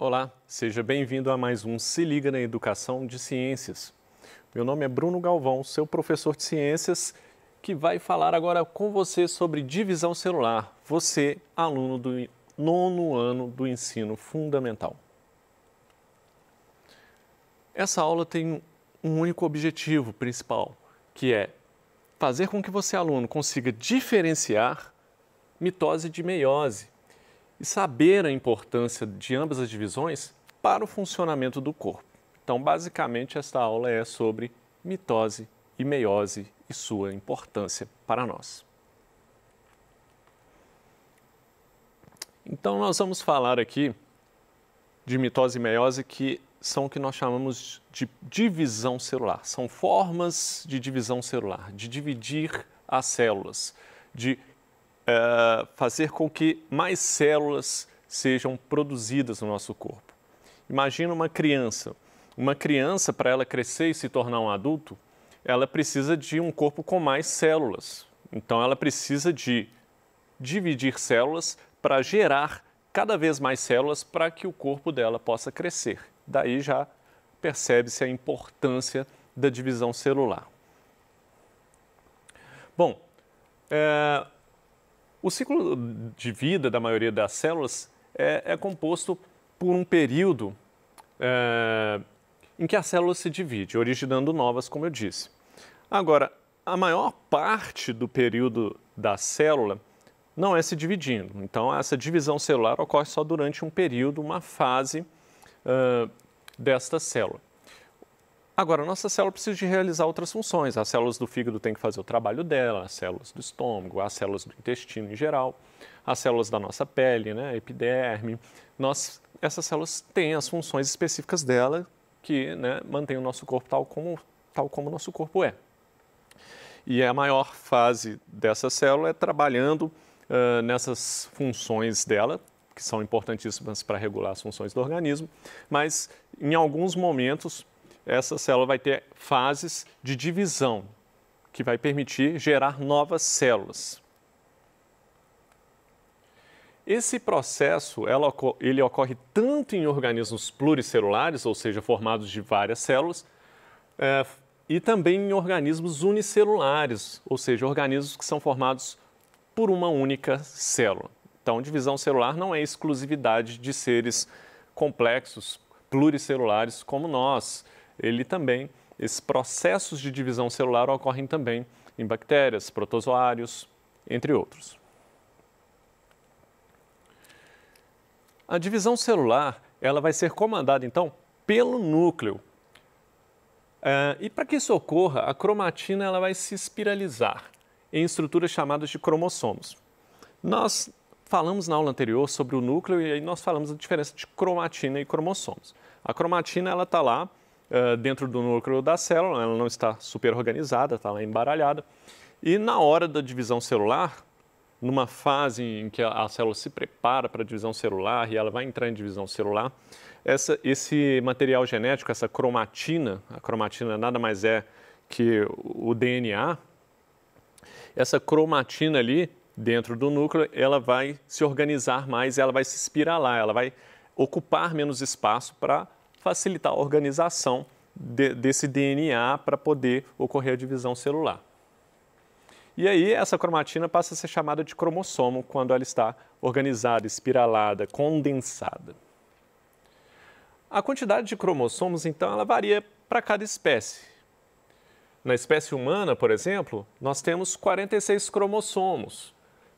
Olá, seja bem-vindo a mais um Se Liga na Educação de Ciências. Meu nome é Bruno Galvão, seu professor de ciências, que vai falar agora com você sobre divisão celular. Você, aluno do 9º ano do ensino fundamental. Essa aula tem um único objetivo principal, que é fazer com que você, aluno, consiga diferenciar mitose de meiose e saber a importância de ambas as divisões para o funcionamento do corpo. Então, basicamente, esta aula é sobre mitose e meiose e sua importância para nós. Então, nós vamos falar aqui de mitose e meiose, que são o que nós chamamos de divisão celular. São formas de divisão celular, de dividir as células, de fazer com que mais células sejam produzidas no nosso corpo. Imagina uma criança. Uma criança, para ela crescer e se tornar um adulto, ela precisa de um corpo com mais células. Então, ela precisa de dividir células para gerar cada vez mais células para que o corpo dela possa crescer. Daí já percebe-se a importância da divisão celular. Bom, o ciclo de vida da maioria das células é composto por um período em que a célula se divide, originando novas, como eu disse. Agora, a maior parte do período da célula não é se dividindo. Então, essa divisão celular ocorre só durante um período, uma fase desta célula. Agora, a nossa célula precisa de realizar outras funções. As células do fígado têm que fazer o trabalho dela, as células do estômago, as células do intestino em geral, as células da nossa pele, né, epiderme. Essas células têm as funções específicas dela que, né, mantém o nosso corpo tal como o nosso corpo é. E a maior fase dessa célula é trabalhando nessas funções dela, que são importantíssimas para regular as funções do organismo, mas em alguns momentos essa célula vai ter fases de divisão, que vai permitir gerar novas células. Esse processo ele ocorre tanto em organismos pluricelulares, ou seja, formados de várias células, e também em organismos unicelulares, ou seja, organismos que são formados por uma única célula. Então, divisão celular não é exclusividade de seres complexos, pluricelulares como nós. Esses processos de divisão celular ocorrem também em bactérias, protozoários, entre outros. A divisão celular, ela vai ser comandada, então, pelo núcleo. E para que isso ocorra, a cromatina ela vai se espiralizar em estruturas chamadas de cromossomos. Nós falamos na aula anterior sobre o núcleo e aí nós falamos da diferença de cromatina e cromossomos. A cromatina ela está lá dentro do núcleo da célula, ela não está super organizada, está lá embaralhada. E na hora da divisão celular, numa fase em que a célula se prepara para a divisão celular e ela vai entrar em divisão celular, esse material genético, essa cromatina, a cromatina nada mais é que o DNA, essa cromatina ali dentro do núcleo, ela vai se organizar mais, ela vai se espiralar, ela vai ocupar menos espaço para facilitar a organização desse DNA para poder ocorrer a divisão celular. E aí essa cromatina passa a ser chamada de cromossomo quando ela está organizada, espiralada, condensada. A quantidade de cromossomos, então, ela varia para cada espécie. Na espécie humana, por exemplo, nós temos 46 cromossomos.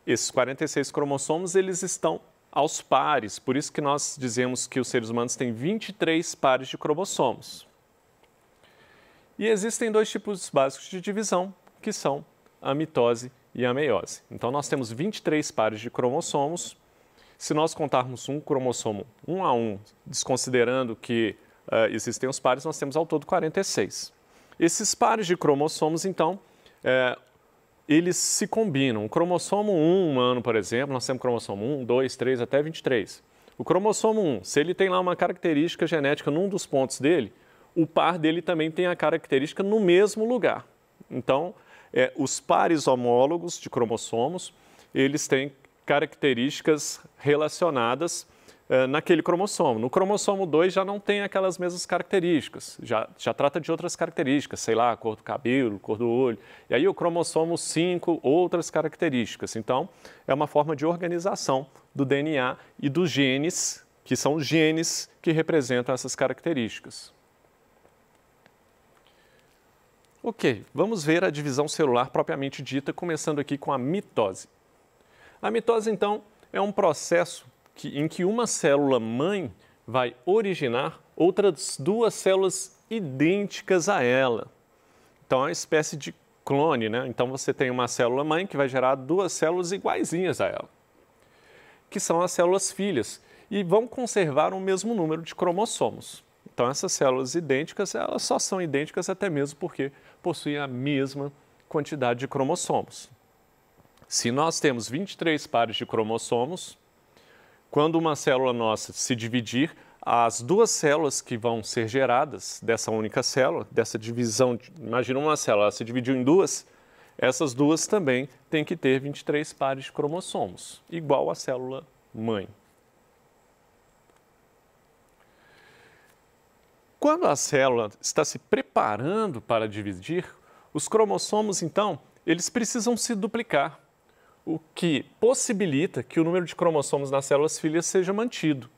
Esses 46 cromossomos, eles estão aos pares, por isso que nós dizemos que os seres humanos têm 23 pares de cromossomos. E existem dois tipos básicos de divisão, que são a mitose e a meiose. Então, nós temos 23 pares de cromossomos. Se nós contarmos um cromossomo um a um, desconsiderando que existem os pares, nós temos ao todo 46. Esses pares de cromossomos, então, eles se combinam. O cromossomo 1 humano, por exemplo, nós temos cromossomo 1, 2, 3, até 23. O cromossomo 1, se ele tem lá uma característica genética num dos pontos dele, o par dele também tem a característica no mesmo lugar. Então, os pares homólogos de cromossomos, eles têm características relacionadas naquele cromossomo. No cromossomo 2 já não tem aquelas mesmas características, já trata de outras características, sei lá, cor do cabelo, cor do olho. E aí o cromossomo 5, outras características. Então, é uma forma de organização do DNA e dos genes, que são os genes que representam essas características. Ok, vamos ver a divisão celular propriamente dita, começando aqui com a mitose. A mitose, então, é um processo em que uma célula-mãe vai originar outras duas células idênticas a ela. Então, é uma espécie de clone, né? Então, você tem uma célula-mãe que vai gerar duas células iguaizinhas a ela, que são as células filhas, e vão conservar o mesmo número de cromossomos. Então, essas células idênticas, elas só são idênticas até mesmo porque possuem a mesma quantidade de cromossomos. Se nós temos 23 pares de cromossomos, quando uma célula nossa se dividir, as duas células que vão ser geradas dessa única célula, dessa divisão, imagina uma célula, ela se dividiu em duas, essas duas também têm que ter 23 pares de cromossomos, igual à célula mãe. Quando a célula está se preparando para dividir, os cromossomos, então, eles precisam se duplicar, o que possibilita que o número de cromossomos nas células filhas seja mantido.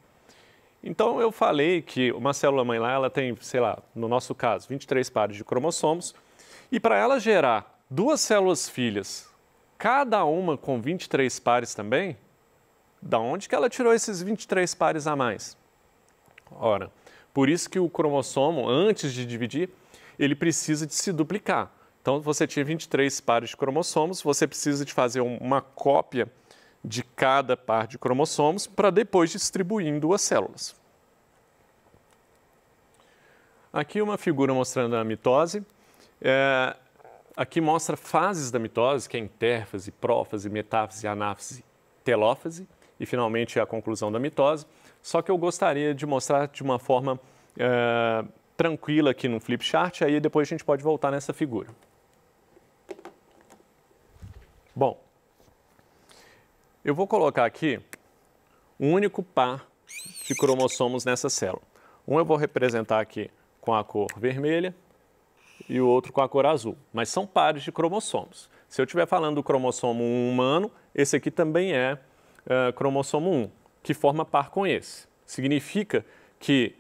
Então, eu falei que uma célula-mãe lá, ela tem, sei lá, no nosso caso, 23 pares de cromossomos, e para ela gerar duas células filhas, cada uma com 23 pares também, da onde que ela tirou esses 23 pares a mais? Ora, por isso que o cromossomo, antes de dividir, ele precisa de se duplicar. Então, você tinha 23 pares de cromossomos, você precisa de fazer uma cópia de cada par de cromossomos para depois distribuir em duas células. Aqui uma figura mostrando a mitose. Aqui mostra fases da mitose, que é intérfase, prófase, metáfase, anáfase, telófase, e finalmente a conclusão da mitose. Só que eu gostaria de mostrar de uma forma tranquila aqui no flip chart, aí depois a gente pode voltar nessa figura. Bom, eu vou colocar aqui um único par de cromossomos nessa célula. Um eu vou representar aqui com a cor vermelha e o outro com a cor azul, mas são pares de cromossomos. Se eu estiver falando do cromossomo 1 humano, esse aqui também é cromossomo 1, que forma par com esse. Significa que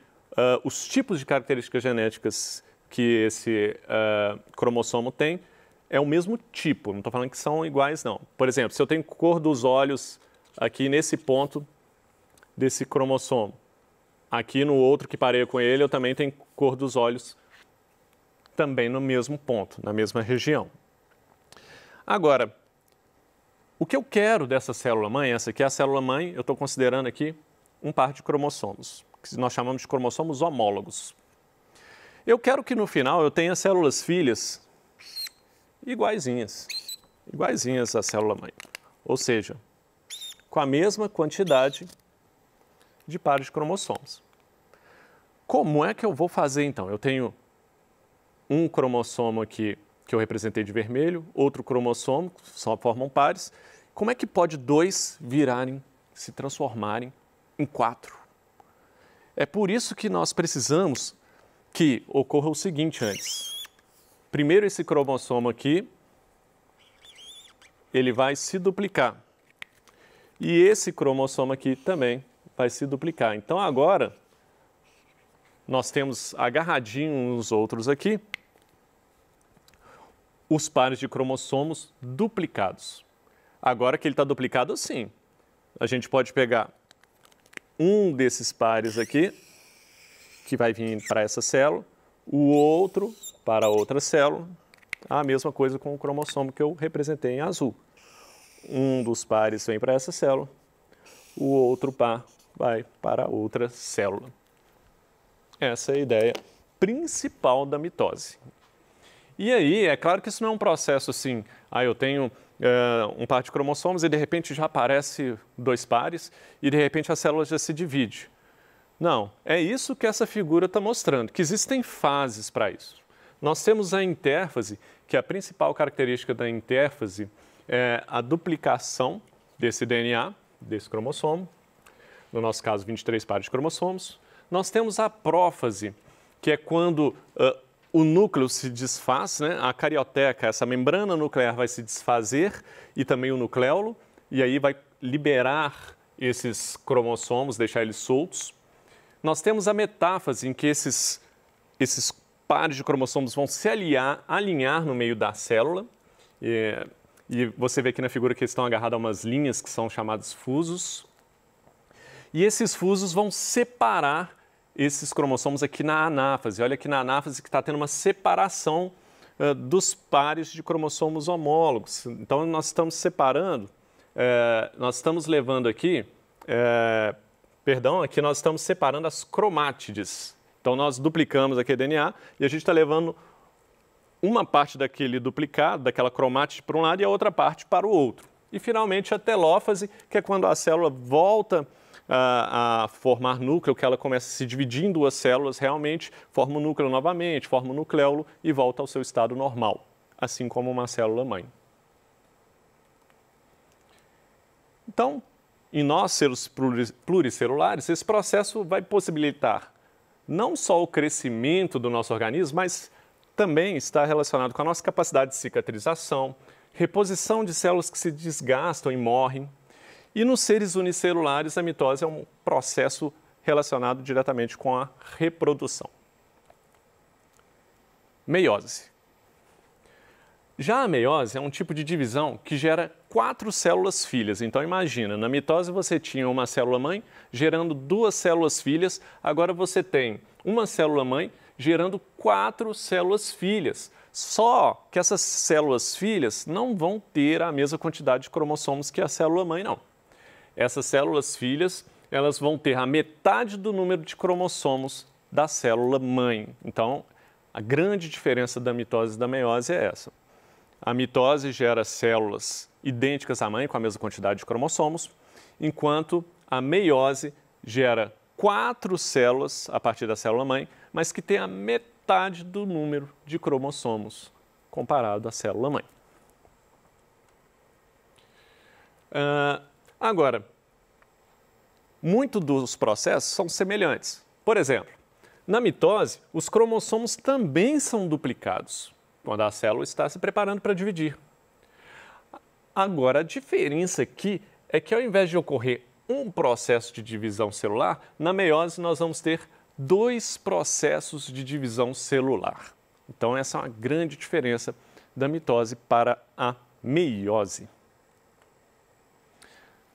os tipos de características genéticas que esse cromossomo tem é o mesmo tipo, não estou falando que são iguais, não. Por exemplo, se eu tenho cor dos olhos aqui nesse ponto desse cromossomo, aqui no outro que pareia com ele, eu também tenho cor dos olhos também no mesmo ponto, na mesma região. Agora, o que eu quero dessa célula-mãe, essa aqui é a célula-mãe, eu estou considerando aqui um par de cromossomos, que nós chamamos de cromossomos homólogos. Eu quero que no final eu tenha células filhas iguaizinhas à célula-mãe, ou seja, com a mesma quantidade de pares de cromossomos. Como é que eu vou fazer então? Eu tenho um cromossomo aqui que eu representei de vermelho, outro cromossomo, só formam pares. Como é que pode dois se transformarem em 4? É por isso que nós precisamos que ocorra o seguinte antes. Primeiro esse cromossomo aqui, ele vai se duplicar. E esse cromossomo aqui também vai se duplicar. Então agora, nós temos agarradinho uns nos outros aqui, os pares de cromossomos duplicados. Agora que ele está duplicado, sim, a gente pode pegar um desses pares aqui, que vai vir para essa célula, o outro para outra célula, a mesma coisa com o cromossomo que eu representei em azul. Um dos pares vem para essa célula, o outro par vai para outra célula. Essa é a ideia principal da mitose. E aí, é claro que isso não é um processo assim, eu tenho um par de cromossomos e de repente já aparece 2 pares e de repente a célula já se divide. Não, é isso que essa figura está mostrando, que existem fases para isso. Nós temos a intérfase, que a principal característica da intérfase é a duplicação desse DNA, desse cromossomo. no nosso caso 23 pares de cromossomos. Nós temos a prófase, que é quando o núcleo se desfaz, né? A carioteca, essa membrana nuclear vai se desfazer e também o nucleolo, e aí vai liberar esses cromossomos, deixar eles soltos. Nós temos a metáfase, em que esses pares de cromossomos vão se alinhar no meio da célula. E você vê aqui na figura que eles estão agarrados a umas linhas que são chamados fusos. E esses fusos vão separar esses cromossomos aqui na anáfase. Olha aqui na anáfase que está tendo uma separação dos pares de cromossomos homólogos. Então, nós estamos separando, nós estamos levando aqui, aqui nós estamos separando as cromátides. Então, nós duplicamos aqui a DNA e a gente está levando uma parte daquele duplicado, daquela cromátide para um lado e a outra parte para o outro. E, finalmente, a telófase, que é quando a célula volta a formar núcleo, que ela começa a se dividir em duas células, realmente forma o núcleo novamente, forma o nucleolo e volta ao seu estado normal, assim como uma célula mãe. Então, em nós, seres pluricelulares, esse processo vai possibilitar não só o crescimento do nosso organismo, mas também está relacionado com a nossa capacidade de cicatrização, reposição de células que se desgastam e morrem. E nos seres unicelulares, a mitose é um processo relacionado diretamente com a reprodução. Meiose. Já a meiose é um tipo de divisão que gera 4 células filhas. Então, imagina, na mitose você tinha uma célula mãe gerando 2 células filhas, agora você tem uma célula mãe gerando 4 células filhas. Só que essas células filhas não vão ter a mesma quantidade de cromossomos que a célula mãe, não. Essas células filhas, elas vão ter a metade do número de cromossomos da célula mãe. Então, a grande diferença da mitose e da meiose é essa. A mitose gera células idênticas à mãe, com a mesma quantidade de cromossomos, enquanto a meiose gera 4 células a partir da célula mãe, mas que tem a metade do número de cromossomos comparado à célula mãe. Agora, muitos dos processos são semelhantes. Por exemplo, na mitose, os cromossomos também são duplicados, quando a célula está se preparando para dividir. Agora, a diferença aqui é que ao invés de ocorrer um processo de divisão celular, na meiose nós vamos ter 2 processos de divisão celular. Então, essa é uma grande diferença da mitose para a meiose.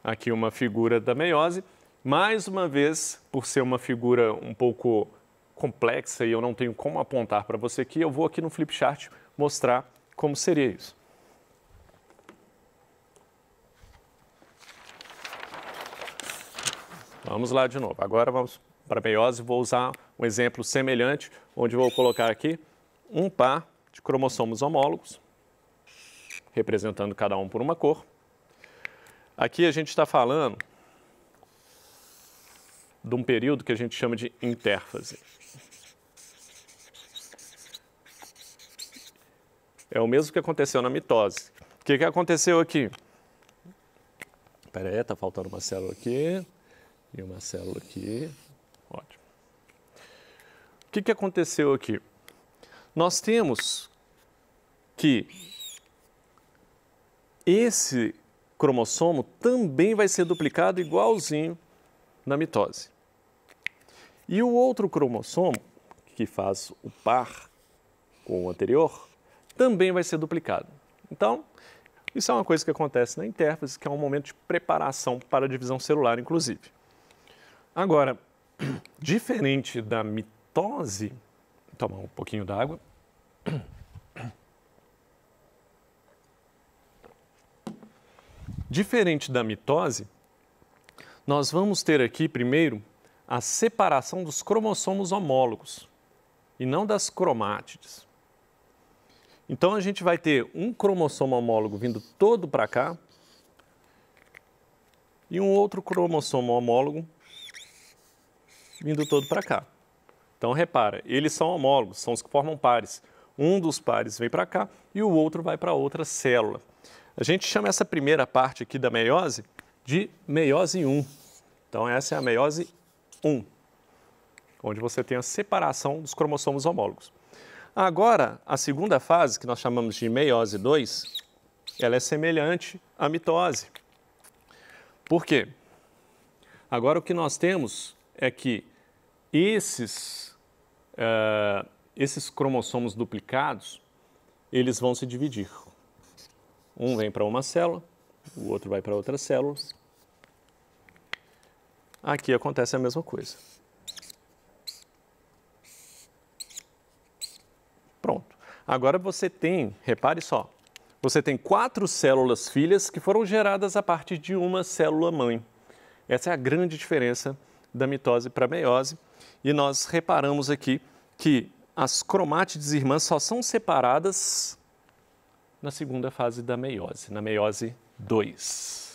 Aqui uma figura da meiose. Mais uma vez, por ser uma figura um pouco complexa e eu não tenho como apontar para você aqui, eu vou aqui no flipchart mostrar como seria isso. Vamos lá de novo. Agora vamos para a meiose. Vou usar um exemplo semelhante, onde vou colocar aqui um par de cromossomos homólogos, representando cada um por uma cor. Aqui a gente está falando de um período que a gente chama de intérfase. É o mesmo que aconteceu na mitose. O que aconteceu aqui? Espera aí, está faltando uma célula aqui e uma célula aqui. Ótimo. O que aconteceu aqui? Nós temos que esse cromossomo também vai ser duplicado igualzinho na mitose. E o outro cromossomo, que faz o par com o anterior, também vai ser duplicado. Então, isso é uma coisa que acontece na intérfase, que é um momento de preparação para a divisão celular, inclusive. Agora, diferente da mitose, vou tomar um pouquinho d'água. Diferente da mitose, nós vamos ter aqui primeiro a separação dos cromossomos homólogos e não das cromátides. Então a gente vai ter um cromossomo homólogo vindo todo para cá e um outro cromossomo homólogo vindo todo para cá. Então repara, eles são homólogos, são os que formam pares. Um dos pares vem para cá e o outro vai para outra célula. A gente chama essa primeira parte aqui da meiose de meiose 1. Então, essa é a meiose 1, onde você tem a separação dos cromossomos homólogos. Agora, a segunda fase, que nós chamamos de meiose 2, ela é semelhante à mitose. Por quê? Agora, o que nós temos é que esses cromossomos duplicados, eles vão se dividir. Um vem para uma célula, o outro vai para outras células. Aqui acontece a mesma coisa. Pronto. Agora você tem, repare só, você tem 4 células filhas que foram geradas a partir de uma célula mãe. Essa é a grande diferença da mitose para a meiose. E nós reparamos aqui que as cromátides irmãs só são separadas na segunda fase da meiose, na meiose 2.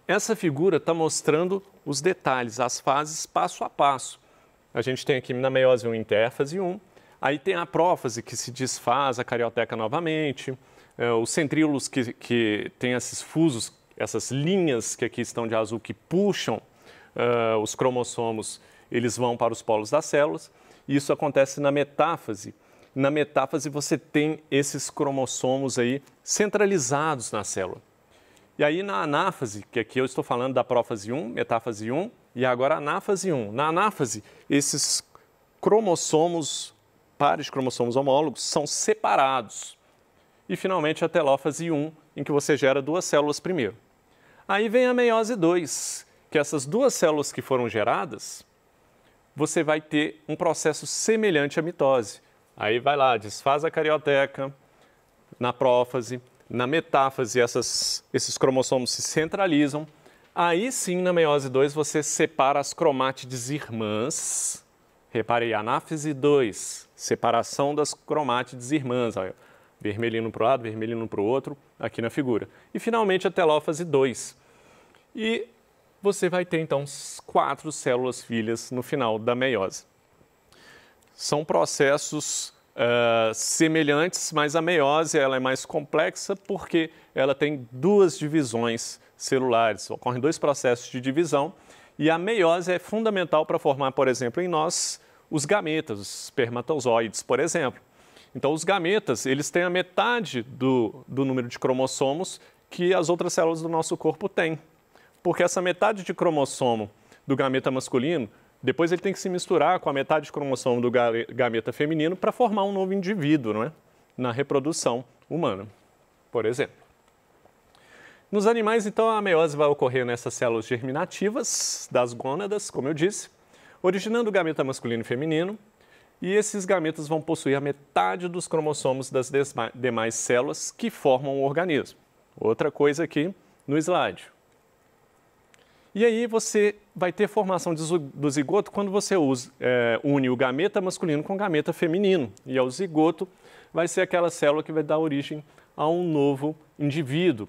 Essa figura está mostrando os detalhes, as fases passo a passo. A gente tem aqui na meiose 1 intérfase 1, aí tem a prófase que se desfaz a carioteca novamente, os centríolos que tem esses fusos, essas linhas que aqui estão de azul que puxam os cromossomos, eles vão para os polos das células. Isso acontece na metáfase. Na metáfase você tem esses cromossomos aí centralizados na célula. E aí na anáfase, que aqui eu estou falando da prófase 1, metáfase 1, e agora anáfase 1. Na anáfase, esses cromossomos, pares de cromossomos homólogos, são separados. E finalmente a telófase 1, em que você gera 2 células primeiro. Aí vem a meiose 2, que essas 2 células que foram geradas, você vai ter um processo semelhante à mitose. Aí vai lá, desfaz a carioteca, na prófase, na metáfase esses cromossomos se centralizam. Aí sim, na meiose 2, você separa as cromátides irmãs. Repare aí, anáfase 2, separação das cromátides irmãs. Olha, vermelhinho para um lado, vermelhinho para o outro, aqui na figura. E finalmente a telófase 2. E você vai ter então 4 células filhas no final da meiose. São processos semelhantes, mas a meiose ela é mais complexa porque ela tem 2 divisões celulares. Ocorrem 2 processos de divisão e a meiose é fundamental para formar, por exemplo, em nós, os gametas, os espermatozoides, por exemplo. Então, os gametas, eles têm a metade do número de cromossomos que as outras células do nosso corpo têm. Porque essa metade de cromossomo do gameta masculino, depois ele tem que se misturar com a metade de cromossomo do gameta feminino para formar um novo indivíduo, não é? Na reprodução humana, por exemplo. Nos animais, então, a meiose vai ocorrer nessas células germinativas das gônadas, como eu disse, originando o gameta masculino e feminino, e esses gametas vão possuir a metade dos cromossomos das demais células que formam o organismo. Outra coisa aqui no slide. E aí você vai ter formação do zigoto quando você une o gameta masculino com o gameta feminino. E o zigoto vai ser aquela célula que vai dar origem a um novo indivíduo.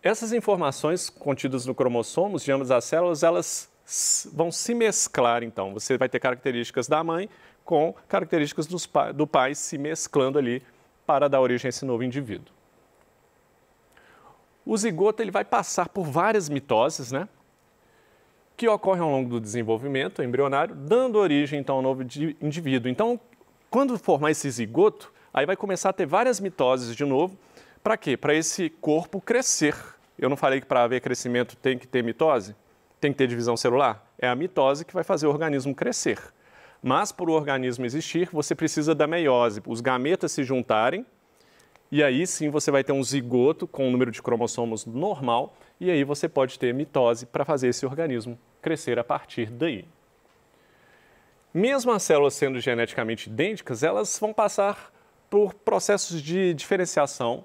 Essas informações contidas no cromossomos de ambas as células, elas vão se mesclar, então. Você vai ter características da mãe com características do pai se mesclando ali para dar origem a esse novo indivíduo. O zigoto ele vai passar por várias mitoses, né, que ocorrem ao longo do desenvolvimento embrionário, dando origem, então, a um novo indivíduo. Então, quando formar esse zigoto, aí vai começar a ter várias mitoses de novo. Para quê? Para esse corpo crescer. Eu não falei que para haver crescimento tem que ter mitose? Tem que ter divisão celular? É a mitose que vai fazer o organismo crescer. Mas, para o organismo existir, você precisa da meiose, os gametas se juntarem, e aí sim você vai ter um zigoto com um número de cromossomos normal, e aí você pode ter mitose para fazer esse organismo crescer a partir daí. Mesmo as células sendo geneticamente idênticas, elas vão passar por processos de diferenciação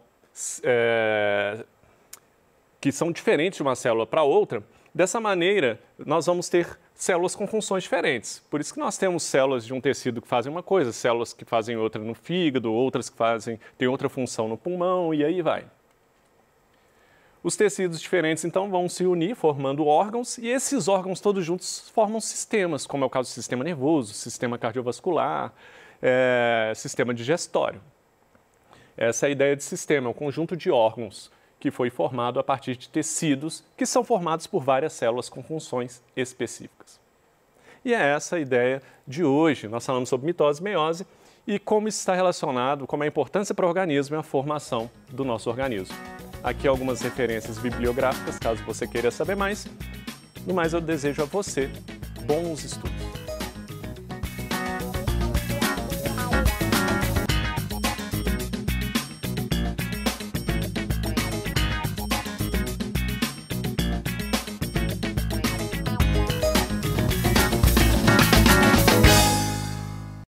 que são diferentes de uma célula para outra. Dessa maneira, nós vamos ter células com funções diferentes. Por isso que nós temos células de um tecido que fazem uma coisa, células que fazem outra no fígado, outras que têm outra função no pulmão, e aí vai. Os tecidos diferentes, então, vão se unir, formando órgãos, e esses órgãos todos juntos formam sistemas, como é o caso do sistema nervoso, sistema cardiovascular, sistema digestório. Essa é a ideia de sistema, é um conjunto de órgãos que foi formado a partir de tecidos que são formados por várias células com funções específicas. E é essa a ideia de hoje. Nós falamos sobre mitose e meiose e como isso está relacionado, como a importância para o organismo e a formação do nosso organismo. Aqui algumas referências bibliográficas, caso você queira saber mais. No mais, eu desejo a você bons estudos.